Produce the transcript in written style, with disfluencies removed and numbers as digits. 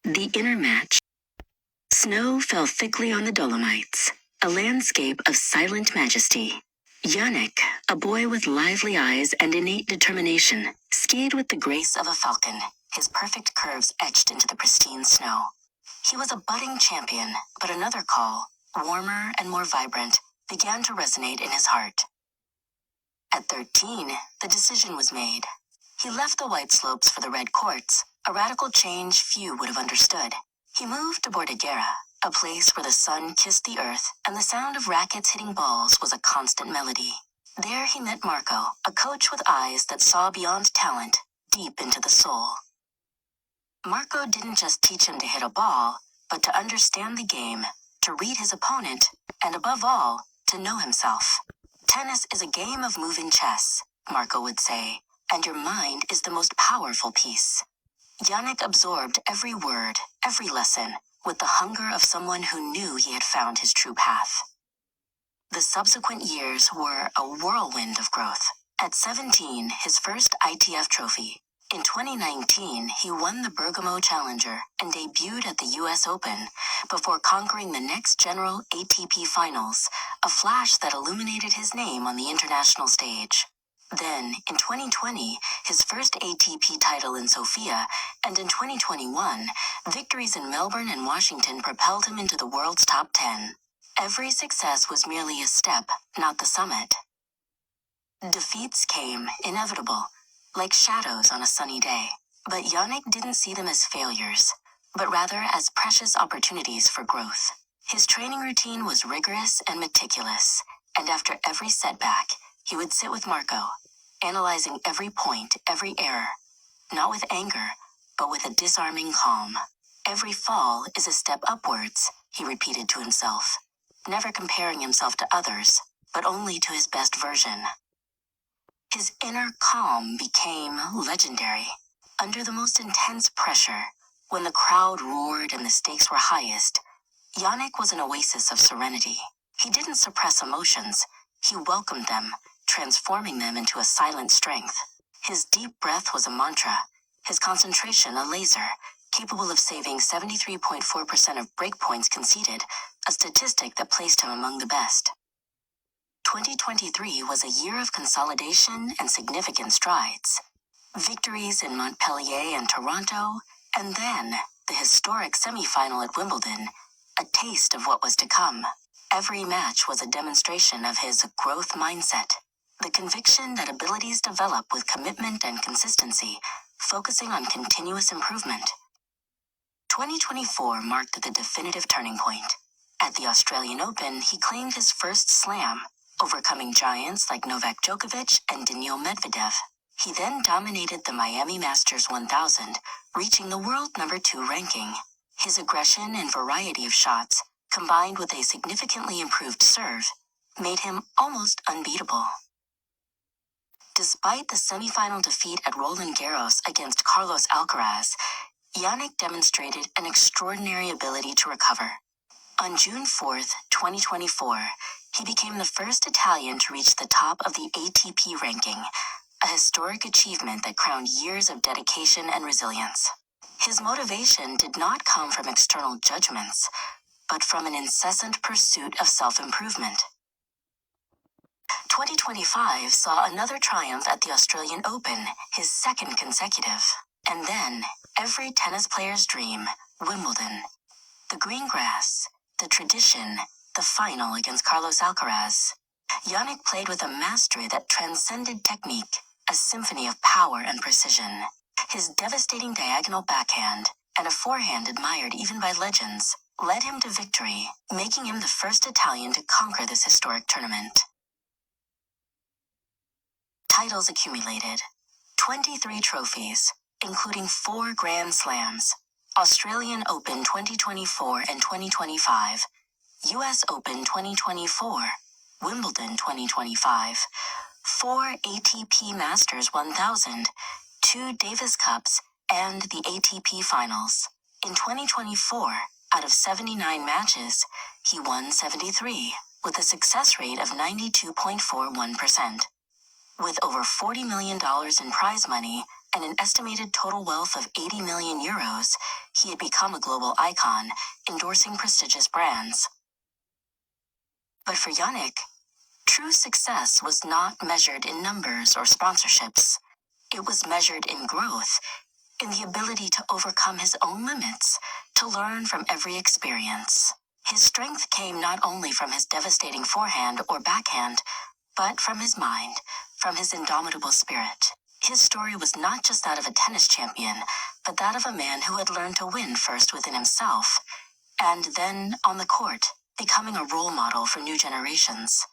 The inner match. Snow fell thickly on the Dolomites, a landscape of silent majesty. Jannik, a boy with lively eyes and innate determination, skied with the grace of a falcon, his perfect curves etched into the pristine snow. He was a budding champion, but another call, warmer and more vibrant, began to resonate in his heart. At 13, the decision was made. He left the white slopes for the red courts, a radical change few would have understood. He moved to Bordighera, a place where the sun kissed the earth and the sound of rackets hitting balls was a constant melody. There he met Marco, a coach with eyes that saw beyond talent, deep into the soul. Marco didn't just teach him to hit a ball, but to understand the game, to read his opponent, and above all, to know himself. Tennis is a game of moving chess, Marco would say, and your mind is the most powerful piece. Jannik absorbed every word, every lesson, with the hunger of someone who knew he had found his true path. The subsequent years were a whirlwind of growth. At 17, his first ITF trophy. In 2019, he won the Bergamo Challenger and debuted at the US Open before conquering the next General ATP Finals, a flash that illuminated his name on the international stage. Then, in 2020, his first ATP title in Sofia, and in 2021, victories in Melbourne and Washington propelled him into the world's top 10. Every success was merely a step, not the summit. Defeats came, inevitable, like shadows on a sunny day. But Jannik didn't see them as failures, but rather as precious opportunities for growth. His training routine was rigorous and meticulous, and after every setback, he would sit with Marco, analyzing every point, every error, not with anger, but with a disarming calm. Every fall is a step upwards, he repeated to himself, never comparing himself to others, but only to his best version. His inner calm became legendary. Under the most intense pressure, when the crowd roared and the stakes were highest, Jannik was an oasis of serenity. He didn't suppress emotions, he welcomed them, transforming them into a silent strength. His deep breath was a mantra, his concentration a laser, capable of saving 73.4% of break points conceded, a statistic that placed him among the best. 2023 was a year of consolidation and significant strides. Victories in Montpellier and Toronto, and then the historic semi-final at Wimbledon, a taste of what was to come. Every match was a demonstration of his growth mindset, the conviction that abilities develop with commitment and consistency, focusing on continuous improvement. 2024 marked the definitive turning point. At the Australian Open, he claimed his first slam, overcoming giants like Novak Djokovic and Daniil Medvedev. He then dominated the Miami Masters 1000, reaching the world number 2 ranking. His aggression and variety of shots, combined with a significantly improved serve, made him almost unbeatable. Despite the semifinal defeat at Roland Garros against Carlos Alcaraz, Jannik demonstrated an extraordinary ability to recover. On June 4, 2024, he became the first Italian to reach the top of the ATP ranking, a historic achievement that crowned years of dedication and resilience. His motivation did not come from external judgments, but from an incessant pursuit of self-improvement. 2025 saw another triumph at the Australian Open, his second consecutive. And then, every tennis player's dream, Wimbledon. The green grass, the tradition, the final against Carlos Alcaraz. Jannik played with a mastery that transcended technique, a symphony of power and precision. His devastating diagonal backhand, and a forehand admired even by legends, led him to victory, making him the first Italian to conquer this historic tournament. Titles accumulated. 23 trophies, including 4 Grand Slams, Australian Open 2024 and 2025, US Open 2024, Wimbledon 2025, 4 ATP Masters 1000, 2 Davis Cups, and the ATP Finals. In 2024, out of 79 matches, he won 73, with a success rate of 92.41%. With over $40 million in prize money, and an estimated total wealth of 80 million euros, he had become a global icon, endorsing prestigious brands. But for Jannik, true success was not measured in numbers or sponsorships. It was measured in growth, in the ability to overcome his own limits, to learn from every experience. His strength came not only from his devastating forehand or backhand, but from his mind, from his indomitable spirit. His story was not just that of a tennis champion, but that of a man who had learned to win first within himself, and then on the court, becoming a role model for new generations.